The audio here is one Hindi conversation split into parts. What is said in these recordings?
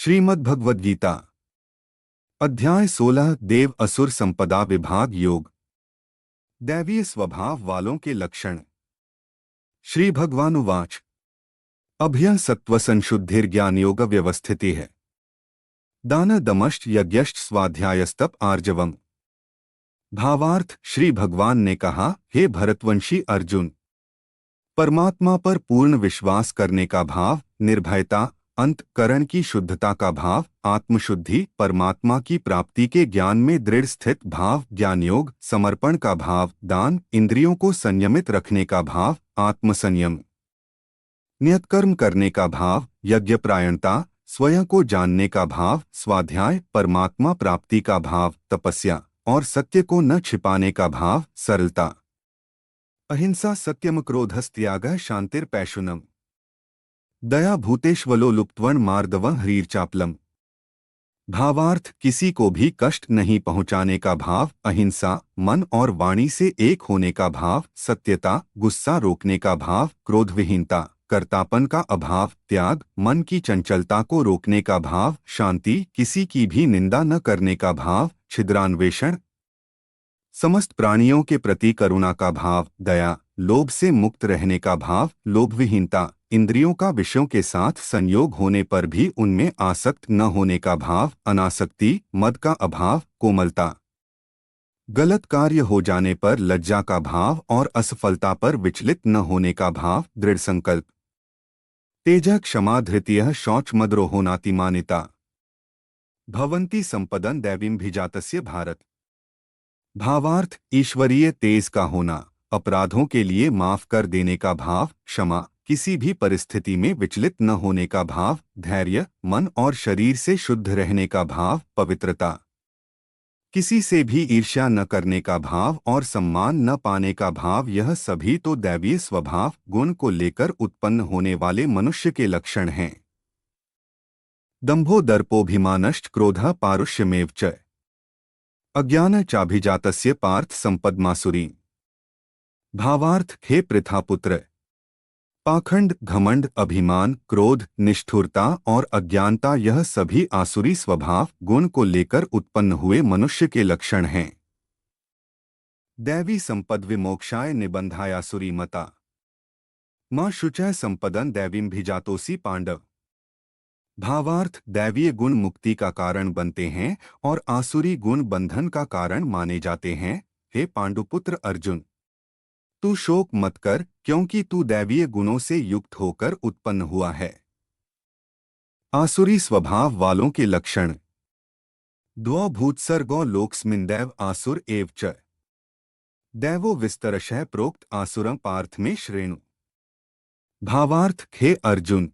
श्रीमद्भगवद्गीता अध्याय 16 देव असुर संपदा विभाग योग। दैवीय स्वभाव वालों के लक्षण। श्री भगवानुवाच अभ्य सत्त्वसंशुद्धिर्ज्ञान योग व्यवस्थिति है दान दमश्च यज्ञश्च स्वाध्यायस्तप आर्जवम्। भावार्थ श्री भगवान ने कहा, हे भरतवंशी अर्जुन, परमात्मा पर पूर्ण विश्वास करने का भाव, निर्भयता, अंतःकरण की शुद्धता का भाव, आत्मशुद्धि, परमात्मा की प्राप्ति के ज्ञान में दृढ़ स्थित भाव, ज्ञानयोग, समर्पण का भाव, दान, इंद्रियों को संयमित रखने का भाव, आत्मसंयम, नियतकर्म करने का भाव, यज्ञपरायणता, स्वयं को जानने का भाव, स्वाध्याय, परमात्मा प्राप्ति का भाव, तपस्या और सत्य को न छिपाने का भाव, सरलता, अहिंसा, सत्यम, क्रोधस्त्यागः, शांतिर्पैशुनम, दया, भूतेष्वलो लुप्त्वन् मार्दवं ह्रीर्चापलम्। भावार्थ किसी को भी कष्ट नहीं पहुंचाने का भाव, अहिंसा, मन और वाणी से एक होने का भाव, सत्यता, गुस्सा रोकने का भाव, क्रोधविहीनता, कर्तापन का अभाव, त्याग, मन की चंचलता को रोकने का भाव, शांति, किसी की भी निंदा न करने का भाव, छिद्रान्वेषण, समस्त प्राणियों के प्रति करुणा का भाव, दया, लोभ से मुक्त रहने का भाव, लोभविहीनता, इंद्रियों का विषयों के साथ संयोग होने पर भी उनमें आसक्त न होने का भाव, अनासक्ति, मद का अभाव, कोमलता, गलत कार्य हो जाने पर लज्जा का भाव और असफलता पर विचलित न होने का भाव, दृढ़ संकल्प, तेजः, क्षमा, धृतियः, शौच, मद्रोहोनातिमानिता, भवन्ति संपदं दैवीं भिजातस्य भारत। भावार्थ ईश्वरीय तेज का होना, अपराधों के लिए माफ कर देने का भाव, क्षमा, किसी भी परिस्थिति में विचलित न होने का भाव, धैर्य, मन और शरीर से शुद्ध रहने का भाव, पवित्रता, किसी से भी ईर्ष्या न करने का भाव और सम्मान न पाने का भाव, यह सभी तो दैवीय स्वभाव गुण को लेकर उत्पन्न होने वाले मनुष्य के लक्षण हैं। दंभो दर्पोभिमानश्च क्रोधः पारुष्यमेव च अज्ञान चाभिजातस्य पार्थ संपद्मासुरी। भावार्थ हे पृथापुत्र, पाखंड, घमंड, अभिमान, क्रोध, निष्ठुरता और अज्ञानता यह सभी आसुरी स्वभाव गुण को लेकर उत्पन्न हुए मनुष्य के लक्षण हैं। दैवी संपद विमोक्षाय निबंधायासुरी मता मां शुचः संपदन दैवीं भिजातोसी पांडव। भावार्थ दैवीय गुण मुक्ति का कारण बनते हैं और आसुरी गुण बंधन का कारण माने जाते हैं। हे पांडुपुत्र अर्जुन, तू शोक मत कर, क्योंकि तू दैवीय गुणों से युक्त होकर उत्पन्न हुआ है। आसुरी स्वभाव वालों के लक्षण। द्वौ भूत्सर्गो लोकस्मिन्दैव आसुर एव च दैवो विस्तरशः प्रोक्त आसुरं पार्थ में श्रेणु। भावार्थ हे अर्जुन,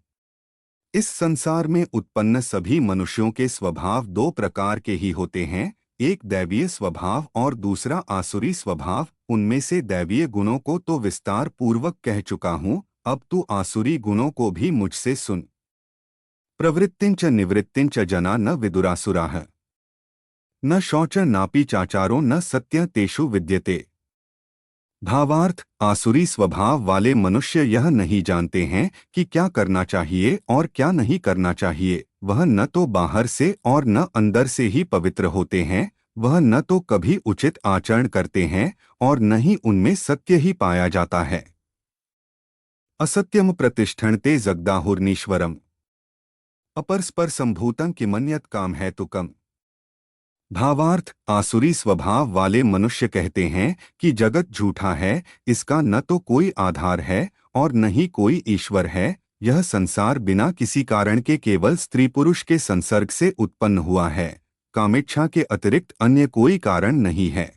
इस संसार में उत्पन्न सभी मनुष्यों के स्वभाव दो प्रकार के ही होते हैं, एक दैवीय स्वभाव और दूसरा आसुरी स्वभाव। उनमें से दैवीय गुणों को तो विस्तार पूर्वक कह चुका हूँ, अब तू आसुरी गुणों को भी मुझसे सुन। प्रवृत्तिंच निवृत्तिंच जना न विदुरासुराः न शौचं नापि चाचारो न सत्य तेषु विद्यते। भावार्थ आसुरी स्वभाव वाले मनुष्य यह नहीं जानते हैं कि क्या करना चाहिए और क्या नहीं करना चाहिए। वह न तो बाहर से और न अंदर से ही पवित्र होते हैं, वह न तो कभी उचित आचरण करते हैं और न ही उनमें सत्य ही पाया जाता है। असत्यम प्रतिष्ठन्ते जगदाहुर्नीश्वरम अपरस्पर संभूतं किमन्यत् काम है तुकम। भावार्थ आसुरी स्वभाव वाले मनुष्य कहते हैं कि जगत झूठा है, इसका न तो कोई आधार है और न ही कोई ईश्वर है। यह संसार बिना किसी कारण के केवल स्त्री पुरुष के संसर्ग से उत्पन्न हुआ है, कामेच्छा के अतिरिक्त अन्य कोई कारण नहीं है।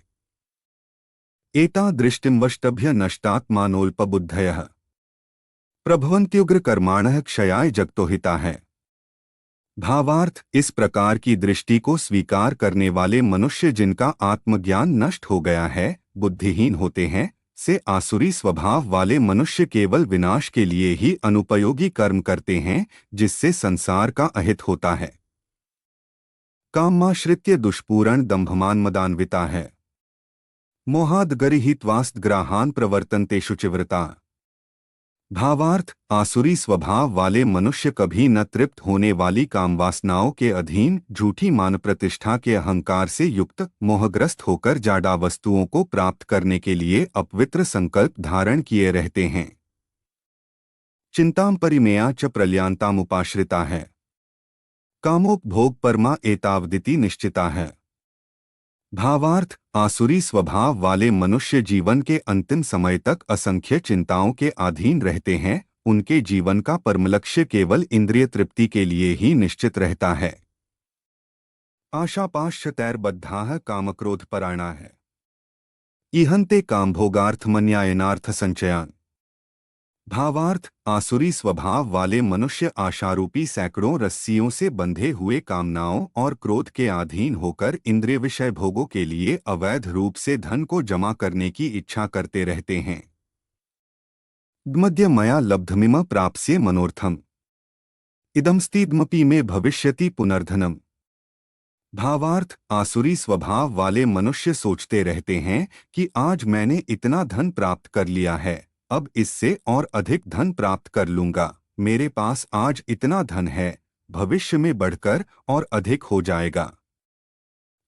एता दृष्टिमवष्टभ्य नष्टात्मानोल्पबुद्धयः प्रभवन्त्युग्र कर्माणः क्षयाय जगतो हिताः। भावार्थ इस प्रकार की दृष्टि को स्वीकार करने वाले मनुष्य जिनका आत्मज्ञान नष्ट हो गया है, बुद्धिहीन होते हैं, से आसुरी स्वभाव वाले मनुष्य केवल विनाश के लिए ही अनुपयोगी कर्म करते हैं, जिससे संसार का अहित होता है। कामाश्रित्य दुष्पूरण दंभमान्मदान्विता है मोहाद् गरिहित्वास्तग्राहान् प्रवर्तन्ते शुचिव्रता। भावार्थ, आसुरी स्वभाव वाले मनुष्य कभी न तृप्त होने वाली कामवासनाओं के अधीन झूठी मान प्रतिष्ठा के अहंकार से युक्त मोहग्रस्त होकर जाड़ा वस्तुओं को प्राप्त करने के लिए अपवित्र संकल्प धारण किए रहते हैं। चिंताम परिमेया च प्रलयांतामुपाश्रिता है, कामोपभोग परमा एतावदिति निश्चिता है। भावार्थ, आसुरी स्वभाव वाले मनुष्य जीवन के अंतिम समय तक असंख्य चिंताओं के अधीन रहते हैं। उनके जीवन का परम लक्ष्य केवल इंद्रिय तृप्ति के लिए ही निश्चित रहता है। आशापाशतैर्बद्धाः कामक्रोधपरायणा है, इहन्ते कामभोगार्थमन्यायनार्थ संचयान। भावार्थ, आसुरी स्वभाव वाले मनुष्य आशारूपी सैकड़ों रस्सियों से बंधे हुए कामनाओं और क्रोध के अधीन होकर इंद्रिय विषय भोगों के लिए अवैध रूप से धन को जमा करने की इच्छा करते रहते हैं। मध्य मया लब्धमिम प्राप्स्ये मनोर्थम, इदमस्तीदमपि में भविष्यति पुनर्धनम। भावार्थ, आसुरी स्वभाव वाले मनुष्य सोचते रहते हैं कि आज मैंने इतना धन प्राप्त कर लिया है, अब इससे और अधिक धन प्राप्त कर लूंगा। मेरे पास आज इतना धन है, भविष्य में बढ़कर और अधिक हो जाएगा।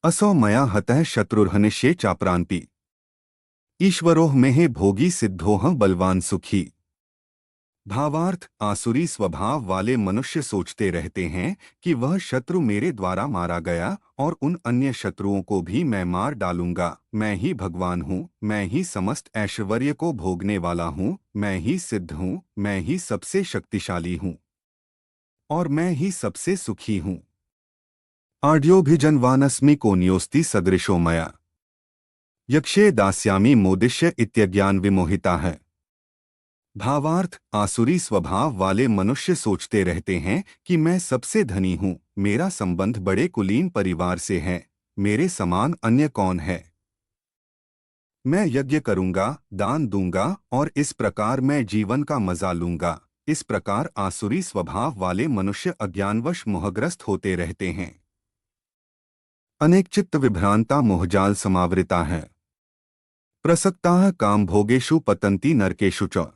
असौ मया हतः शत्रुर्हनिष्ये चाप्रान्पि, ईश्वरोह में भोगी सिद्धोह बलवान सुखी। भावार्थ, आसुरी स्वभाव वाले मनुष्य सोचते रहते हैं कि वह शत्रु मेरे द्वारा मारा गया और उन अन्य शत्रुओं को भी मैं मार डालूंगा। मैं ही भगवान हूँ, मैं ही समस्त ऐश्वर्य को भोगने वाला हूँ, मैं ही सिद्ध हूँ, मैं ही सबसे शक्तिशाली हूँ और मैं ही सबसे सुखी हूँ। आड्योभिजन्वानस्मि कोन्योस्ति सदृशो मया, यक्षे दास्यामि मोदिष्य इत्यज्ञान विमोहिता है। भावार्थ, आसुरी स्वभाव वाले मनुष्य सोचते रहते हैं कि मैं सबसे धनी हूँ, मेरा संबंध बड़े कुलीन परिवार से है, मेरे समान अन्य कौन है। मैं यज्ञ करूंगा, दान दूंगा और इस प्रकार मैं जीवन का मजा लूंगा। इस प्रकार आसुरी स्वभाव वाले मनुष्य अज्ञानवश मोहग्रस्त होते रहते हैं। अनेक चित्त विभ्रांता मोहजाल समावृता है, प्रसक्ताः काम भोगेषु पतन्ति नरकेषु च।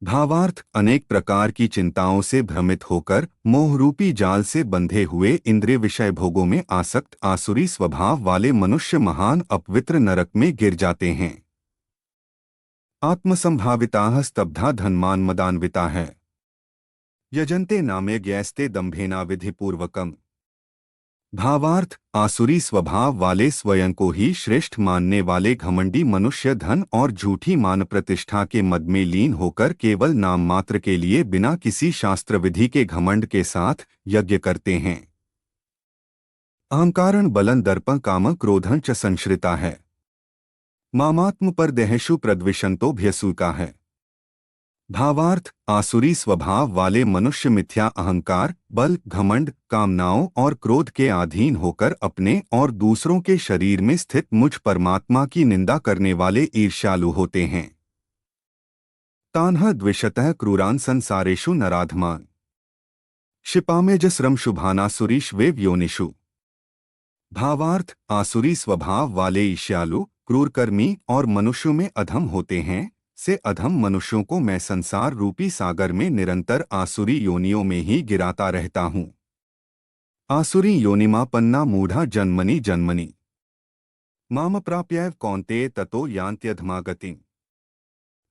भावार्थ, अनेक प्रकार की चिंताओं से भ्रमित होकर मोहरूपी जाल से बंधे हुए इंद्रिय विषय भोगों में आसक्त आसुरी स्वभाव वाले मनुष्य महान अपवित्र नरक में गिर जाते हैं। आत्मसंभाविताः स्तब्धा धनमान मदान्विता है, यजन्ते नामे ज्ञैस्ते दम्भेना विधिपूर्वकम्। भावार्थ, आसुरी स्वभाव वाले स्वयं को ही श्रेष्ठ मानने वाले घमंडी मनुष्य धन और झूठी मान प्रतिष्ठा के मद में लीन होकर केवल नाम मात्र के लिए बिना किसी शास्त्र विधि के घमंड के साथ यज्ञ करते हैं। अहंकारण बलन दर्पं काम क्रोधं च संश्रिता है, मामात्म पर देहेषु प्रद्विषंतो भ्यसूका है। भावार्थ, आसुरी स्वभाव वाले मनुष्य मिथ्या अहंकार, बल, घमंड, कामनाओं और क्रोध के अधीन होकर अपने और दूसरों के शरीर में स्थित मुझ परमात्मा की निंदा करने वाले ईर्ष्यालु होते हैं। तान्ह द्विषतः क्रूरान संसारेषु नराधमान, क्षिपामेजस्रम शुभानासुरीष वेव योनिषु। भावार्थ, आसुरी स्वभाव वाले ईर्ष्यालु, क्रूरकर्मी और मनुष्यों में अधम होते हैं। से अधम मनुष्यों को मैं संसार रूपी सागर में निरंतर आसुरी योनियों में ही गिराता रहता हूँ। आसुरी योनिमापन्ना मूढ़ा जन्मनि जन्मनि, माम प्राप्यैव कौन्तेय ततो यान्त्यधमागतिम्।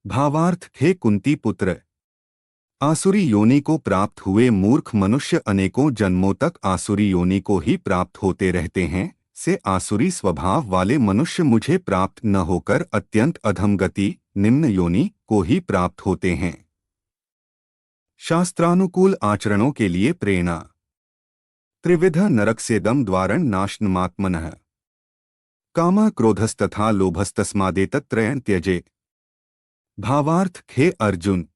भावार्थ, हे कुंती पुत्र, आसुरी योनि को प्राप्त हुए मूर्ख मनुष्य अनेकों जन्मों तक आसुरी योनि को ही प्राप्त होते रहते हैं। से आसुरी स्वभाव वाले मनुष्य मुझे प्राप्त न होकर अत्यंत अधम गति, निम्न योनि को ही प्राप्त होते हैं। शास्त्रानुकूल आचरणों के लिए प्रेरणा। त्रिविध नरकसेदम द्वारण नाशनमात्मनः, कामः क्रोधस्तथा लोभस्तस्मादेतत्त्रयं त्यजे। भावार्थ, हे अर्जुन,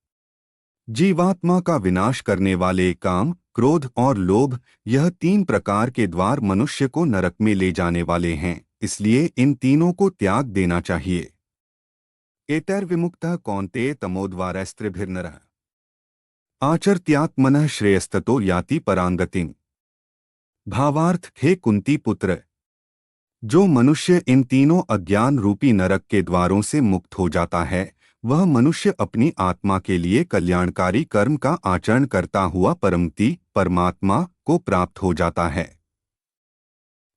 जीवात्मा का विनाश करने वाले काम, क्रोध और लोभ, यह 3 प्रकार के द्वार मनुष्य को नरक में ले जाने वाले हैं, इसलिए इन तीनों को त्याग देना चाहिए। एतैर्विमुक्तः कौन्तेय तमोद्वारैस्त्रिभिर्नरः, आचर्त्यात्मनः श्रेयस्ततो याति परांगतिम्। भावार्थ, हे कुंती पुत्र, जो मनुष्य इन तीनों अज्ञान रूपी नरक के द्वारों से मुक्त हो जाता है, वह मनुष्य अपनी आत्मा के लिए कल्याणकारी कर्म का आचरण करता हुआ परमति परमात्मा को प्राप्त हो जाता है।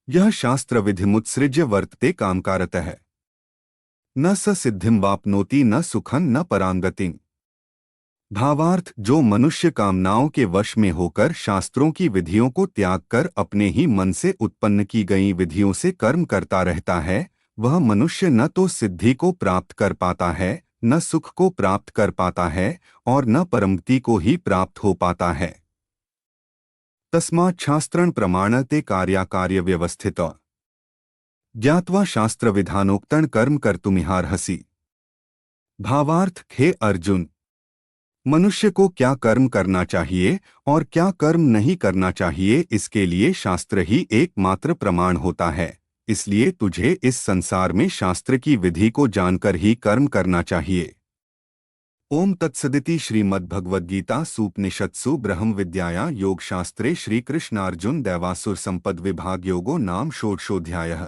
यह शास्त्र विधिमुत्सृज्य वर्तते कामकारतः। न स सिद्धिं वाप्नोति न सुखं न परांगतिं। भावार्थ, जो मनुष्य कामनाओं के वश में होकर शास्त्रों की विधियों को त्याग कर अपने ही मन से उत्पन्न की गई विधियों से कर्म करता रहता है, वह मनुष्य न तो सिद्धि को प्राप्त कर पाता है, न सुख को प्राप्त कर पाता है और न परमति को ही प्राप्त हो पाता है। तस्मात् शास्त्रं प्रमाणते कार्याकार्य व्यवस्थित ज्ञात्वा शास्त्र विधानोक्तं कर्म कर्तुमिहार्हसि। भावार्थ, हे अर्जुन, मनुष्य को क्या कर्म करना चाहिए और क्या कर्म नहीं करना चाहिए, इसके लिए शास्त्र ही एकमात्र प्रमाण होता है। इसलिए तुझे इस संसार में शास्त्र की विधि को जानकर ही कर्म करना चाहिए। ओम तत्सदिति श्रीमद्भगवद्गीता सूपनिषत्सु ब्रह्म विद्यायां योगशास्त्रे श्रीकृष्णार्जुन दैवासुर संपद विभाग योगो नाम षोडशोऽध्यायः।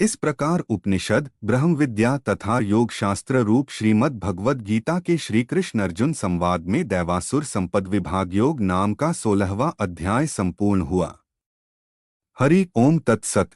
इस प्रकार उपनिषद, ब्रह्म विद्या तथा योग शास्त्र रूप श्रीमद् भगवद गीता के श्री कृष्ण अर्जुन संवाद में दैवासुर संपद विभाग योग नाम का 16वां अध्याय संपूर्ण हुआ। हरि ओम तत्सत।